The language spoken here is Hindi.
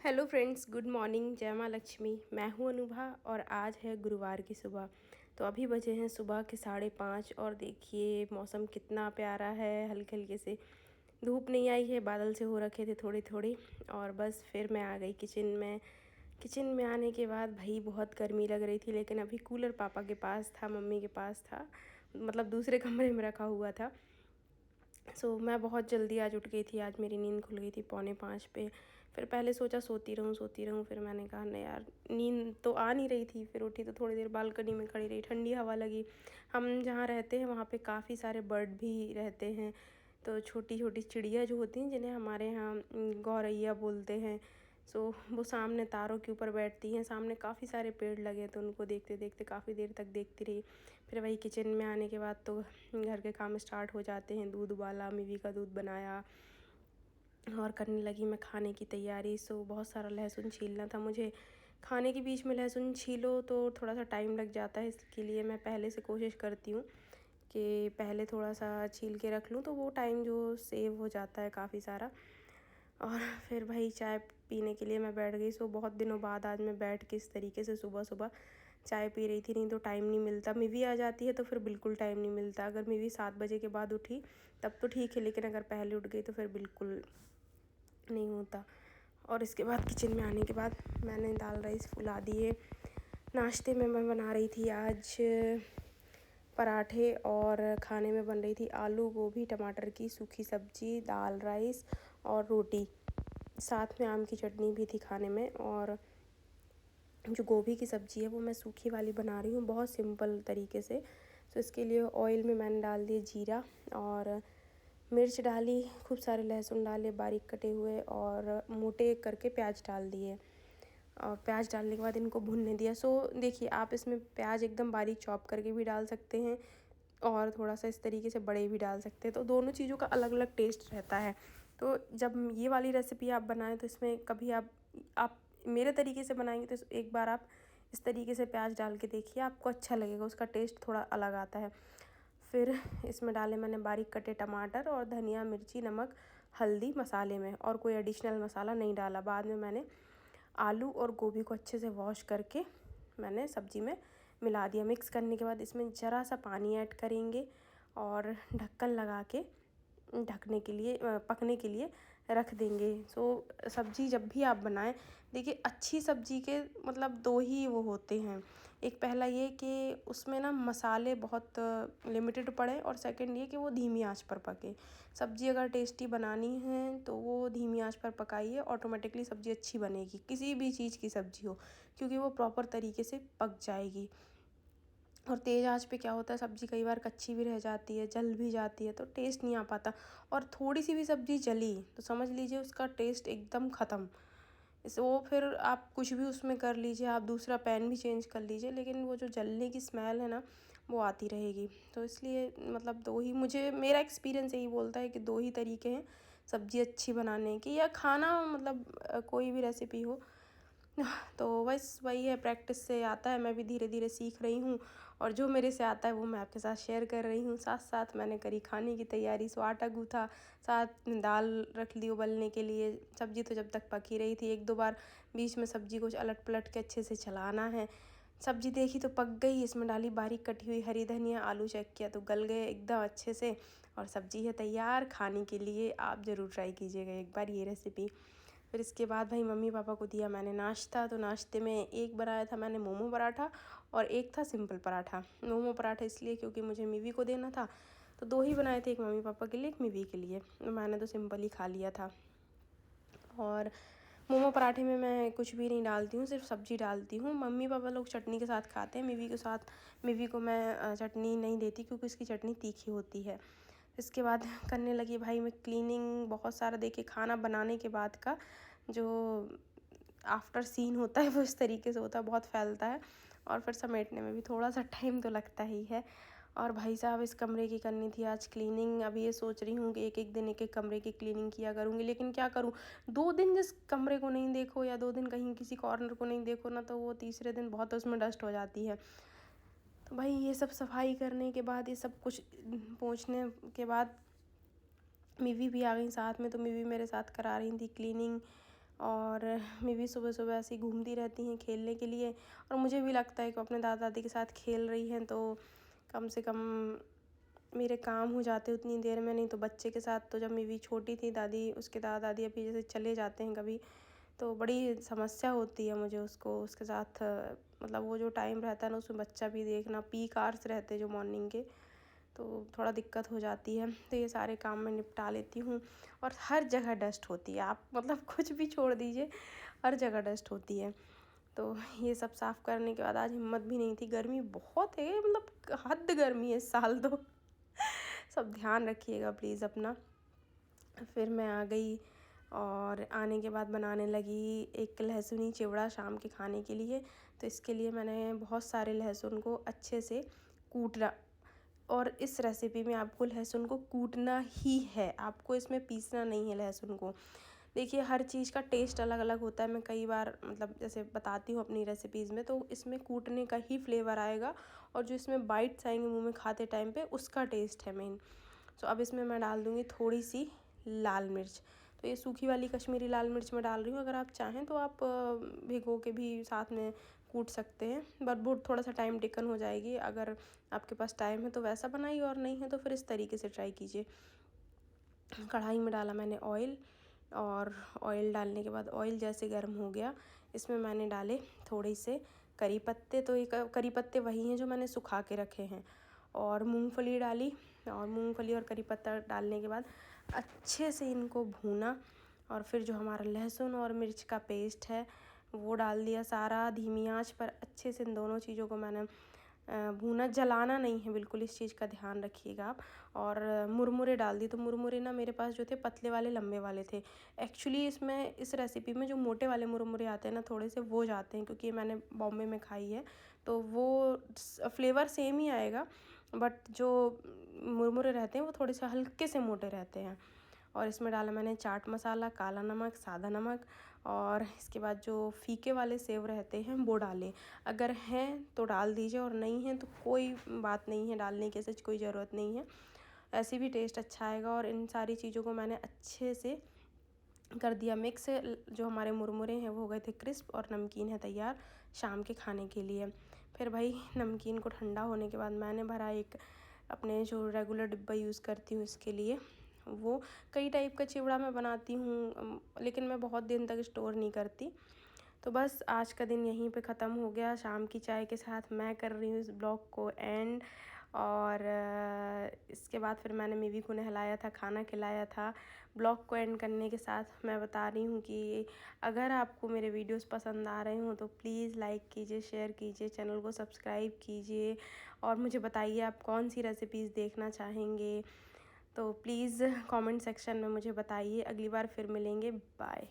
Hello friends, good morning. जय माँ लक्ष्मी। मैं हूँ अनुभा और आज है गुरुवार की सुबह। तो अभी बजे हैं सुबह के 5:30 और देखिए मौसम कितना प्यारा है। हल्के हल्के से धूप नहीं आई है, बादल से हो रखे थे थोड़ी थोड़ी। और बस फिर मैं आ गई किचन में। किचन में आने के बाद भाई बहुत गर्मी लग रही थी, लेकिन अभी कूलर पापा के पास था, मम्मी के पास था, मतलब दूसरे कमरे में रखा हुआ था। मैं बहुत जल्दी आज उठ गई थी। आज मेरी नींद खुल गई थी 4:45 पे। फिर पहले सोचा सोती रहूँ, फिर मैंने कहा नहीं यार, नींद तो आ नहीं रही थी। फिर उठी तो थोड़ी देर बालकनी में खड़ी रही, ठंडी हवा लगी। हम जहाँ रहते हैं वहाँ पे काफ़ी सारे बर्ड भी रहते हैं। तो छोटी छोटी चिड़िया जो होती हैं, जिन्हें हमारे यहाँ गौरैया बोलते हैं। वो सामने तारों के ऊपर बैठती हैं। सामने काफ़ी सारे पेड़ लगे हैं, तो उनको देखते देखते काफ़ी देर तक देखती रही। फिर वही किचन में आने के बाद तो घर के काम स्टार्ट हो जाते हैं। दूध उबाला, मिवी का दूध बनाया और करने लगी मैं खाने की तैयारी। बहुत सारा लहसुन छीलना था मुझे। खाने के बीच में लहसुन छीलो तो थोड़ा सा टाइम लग जाता है, इसके लिए मैं पहले से कोशिश करती हूँ कि पहले थोड़ा सा छील के रख लूँ, तो वो टाइम जो सेव हो जाता है काफ़ी सारा। और फिर भाई चाय पीने के लिए मैं बैठ गई। बहुत दिनों बाद आज मैं बैठ के इस तरीके से सुबह सुबह चाय पी रही थी। नहीं तो टाइम नहीं मिलता। मिवी आ जाती है तो फिर बिल्कुल टाइम नहीं मिलता। अगर मिवी 7 बजे के बाद उठी तब तो ठीक है, लेकिन अगर पहले उठ गई तो फिर बिल्कुल नहीं होता। और इसके बाद किचन में आने के बाद मैंने दाल राइस फुला दिए। नाश्ते में मैं बना रही थी आज पराठे और खाने में बन रही थी आलू गोभी टमाटर की सूखी सब्जी, दाल राइस और रोटी। साथ में आम की चटनी भी थी खाने में। और जो गोभी की सब्ज़ी है वो मैं सूखी वाली बना रही हूँ, बहुत सिंपल तरीके से। इसके लिए ऑयल में मैंने डाल दिए जीरा और मिर्च डाली, खूब सारे लहसुन डाले बारीक कटे हुए, और मोटे करके प्याज डाल दिए। और प्याज डालने के बाद इनको भुनने दिया। देखिए, आप इसमें प्याज एकदम बारीक चॉप करके भी डाल सकते हैं और थोड़ा सा इस तरीके से बड़े भी डाल सकते हैं। तो दोनों चीज़ों का अलग अलग टेस्ट रहता है। तो जब ये वाली रेसिपी आप बनाएं तो इसमें कभी आप मेरे तरीके से बनाएंगे तो एक बार आप इस तरीके से प्याज डाल के देखिए, आपको अच्छा लगेगा, उसका टेस्ट थोड़ा अलग आता है। फिर इसमें डाले मैंने बारीक कटे टमाटर और धनिया, मिर्ची, नमक, हल्दी मसाले में, और कोई एडिशनल मसाला नहीं डाला। बाद में मैंने आलू और गोभी को अच्छे से वॉश करके मैंने सब्ज़ी में मिला दिया। मिक्स करने के बाद इसमें ज़रा सा पानी ऐड करेंगे और ढक्कन लगा के ढकने के लिए पकने के लिए रख देंगे। सब्ज़ी जब भी आप बनाएं, देखिए अच्छी सब्ज़ी के मतलब दो ही वो होते हैं। एक पहला ये कि उसमें ना मसाले बहुत लिमिटेड पड़े, और सेकंड ये कि वो धीमी आंच पर पके। सब्ज़ी अगर टेस्टी बनानी है तो वो धीमी आंच पर पकाइए, ऑटोमेटिकली सब्ज़ी अच्छी बनेगी, किसी भी चीज़ की सब्ज़ी हो, क्योंकि वो प्रॉपर तरीके से पक जाएगी। और तेज़ आंच पे क्या होता है, सब्ज़ी कई बार कच्ची भी रह जाती है, जल भी जाती है, तो टेस्ट नहीं आ पाता। और थोड़ी सी भी सब्ज़ी जली तो समझ लीजिए उसका टेस्ट एकदम ख़त्म। वो फिर आप कुछ भी उसमें कर लीजिए, आप दूसरा पैन भी चेंज कर लीजिए, लेकिन वो जो जलने की स्मेल है ना, वो आती रहेगी। तो इसलिए मतलब दो ही, मुझे मेरा एक्सपीरियंस यही बोलता है कि दो ही तरीके हैं सब्ज़ी अच्छी बनाने के, या खाना मतलब कोई भी रेसिपी हो। तो बस वही है, प्रैक्टिस से आता है। मैं भी धीरे धीरे सीख रही हूँ, और जो मेरे से आता है वो मैं आपके साथ शेयर कर रही हूँ। साथ साथ मैंने करी खाने की तैयारी। आटा गूँथा, साथ में दाल रख ली उबलने के लिए। सब्ज़ी तो जब तक पक ही रही थी, एक दो बार बीच में सब्ज़ी को अलट पलट के अच्छे से चलाना है। सब्ज़ी देखी तो पक गई, इसमें डाली बारीक कटी हुई हरी धनिया, आलू चेक किया तो गल गए एकदम अच्छे से, और सब्ज़ी है तैयार खाने के लिए। आप ज़रूर ट्राई कीजिएगा एक बार ये रेसिपी। फिर इसके बाद भाई मम्मी पापा को दिया मैंने नाश्ता। तो नाश्ते में एक बनाया था मैंने मोमो पराठा, और एक था सिंपल पराठा। मोमो पराठा इसलिए क्योंकि मुझे मिवी को देना था, तो दो ही बनाए थे, एक मम्मी पापा के लिए, एक मिवी के लिए। मैंने तो सिंपल ही खा लिया था। और मोमो पराठे में मैं कुछ भी नहीं डालती हूँ, सिर्फ सब्ज़ी डालती हूँ। मम्मी पापा लोग चटनी के साथ खाते हैं, मिवी को मैं चटनी नहीं देती, क्योंकि उसकी चटनी तीखी होती है। इसके बाद करने लगी भाई मैं क्लीनिंग। बहुत सारा देखिए, खाना बनाने के बाद का जो आफ्टर सीन होता है वो इस तरीके से होता है, बहुत फैलता है, और फिर समेटने में भी थोड़ा सा टाइम तो लगता ही है। और भाई साहब, इस कमरे की करनी थी आज क्लीनिंग। अभी ये सोच रही हूँ कि एक एक दिन एक एक कमरे की क्लीनिंग किया करूँगी, लेकिन क्या करूँ, 2 दिन जिस कमरे को नहीं देखो, या 2 दिन कहीं किसी कॉर्नर को नहीं देखो ना, तो वो तीसरे दिन बहुत उसमें डस्ट हो जाती है। तो भाई ये सब सफाई करने के बाद, ये सब कुछ पोंछने के बाद मिवी भी आ गई साथ में, तो मिवी मेरे साथ करा रही थी क्लीनिंग। और मीवी सुबह सुबह ऐसे ही घूमती रहती हैं खेलने के लिए। और मुझे भी लगता है कि अपने दादा दादी के साथ खेल रही हैं तो कम से कम मेरे काम हो जाते उतनी देर में। नहीं तो बच्चे के साथ तो जब मीवी छोटी थी, दादी उसके दादा दादी अभी जैसे चले जाते हैं कभी, तो बड़ी समस्या होती है मुझे उसको उसके साथ, मतलब वो जो टाइम रहता है ना उसमें बच्चा भी देखना, पीक आवर्स रहते हैं जो मॉर्निंग के, तो थोड़ा दिक्कत हो जाती है। तो ये सारे काम मैं निपटा लेती हूँ। और हर जगह डस्ट होती है, आप मतलब कुछ भी छोड़ दीजिए, हर जगह डस्ट होती है। तो ये सब साफ़ करने के बाद आज हिम्मत भी नहीं थी, गर्मी बहुत है, मतलब हद गर्मी है इस साल तो सब ध्यान रखिएगा प्लीज़ अपना। फिर मैं आ गई और आने के बाद बनाने लगी एक लहसुनी चिवड़ा शाम के खाने के लिए। तो इसके लिए मैंने बहुत सारे लहसुन को अच्छे से कूटा, और इस रेसिपी में आपको लहसुन को कूटना ही है, आपको इसमें पीसना नहीं है लहसुन को। देखिए हर चीज़ का टेस्ट अलग अलग होता है, मैं कई बार मतलब जैसे बताती हूँ अपनी रेसिपीज़ में, तो इसमें कूटने का ही फ्लेवर आएगा और जो इसमें बाइट्स आएंगे मुंह में खाते टाइम पे उसका टेस्ट है मेन। तो अब इसमें मैं डाल दूँगी थोड़ी सी लाल मिर्च। तो ये सूखी वाली कश्मीरी लाल मिर्च मैं डाल रही हूँ, अगर आप चाहें तो आप भिगो के भी साथ में कूट सकते हैं, बट वो थोड़ा सा टाइम टेकन हो जाएगी। अगर आपके पास टाइम है तो वैसा बनाइए, और नहीं है तो फिर इस तरीके से ट्राई कीजिए। कढ़ाई में डाला मैंने ऑयल, और ऑयल डालने के बाद ऑयल जैसे गर्म हो गया, इसमें मैंने डाले थोड़े से करी पत्ते। तो ये करी पत्ते वही हैं जो मैंने सुखा के रखे हैं, और मूंगफली डाली। और मूंगफली और करी पत्ता डालने के बाद अच्छे से इनको भूना, और फिर जो हमारा लहसुन और मिर्च का पेस्ट है वो डाल दिया सारा। धीमी आंच पर अच्छे से इन दोनों चीज़ों को मैंने भूना, जलाना नहीं है बिल्कुल, इस चीज़ का ध्यान रखिएगा आप। और मुरमुरे डाल दिए। तो मुरमुरे ना मेरे पास जो थे पतले वाले लंबे वाले थे। एक्चुअली इसमें इस रेसिपी में जो मोटे वाले मुरमुरे आते हैं ना थोड़े से, वो जाते हैं, क्योंकि मैंने बॉम्बे में खाई है तो वो फ्लेवर सेम ही आएगा, बट जो मुरमुरे रहते हैं वो थोड़े से हल्के से मोटे रहते हैं। और इसमें डाला मैंने चाट मसाला, काला नमक, सादा नमक, और इसके बाद जो फीके वाले सेव रहते हैं वो डाले। अगर हैं तो डाल दीजिए, और नहीं है तो कोई बात नहीं है, डालने की ऐसे कोई ज़रूरत नहीं है, ऐसे भी टेस्ट अच्छा आएगा। और इन सारी चीज़ों को मैंने अच्छे से कर दिया मिक्स। जो हमारे मुरमुरे हैं वो हो गए थे क्रिस्प, और नमकीन है तैयार शाम के खाने के लिए। फिर भाई नमकीन को ठंडा होने के बाद मैंने भरा एक अपने जो रेगुलर डिब्बा यूज़ करती हूँ इसके लिए। वो कई टाइप का चिवड़ा मैं बनाती हूँ, लेकिन मैं बहुत दिन तक स्टोर नहीं करती। तो बस आज का दिन यहीं पे ख़त्म हो गया। शाम की चाय के साथ मैं कर रही हूँ इस ब्लॉग को एंड। और इसके बाद फिर मैंने मीवी को नहलाया था, खाना खिलाया था। ब्लॉग को एंड करने के साथ मैं बता रही हूँ कि अगर आपको मेरे वीडियोस पसंद आ रहे हों तो प्लीज़ लाइक कीजिए, शेयर कीजिए, चैनल को सब्सक्राइब कीजिए, और मुझे बताइए आप कौन सी रेसिपीज़ देखना चाहेंगे। तो प्लीज़ कमेंट सेक्शन में मुझे बताइए। अगली बार फिर मिलेंगे, बाय।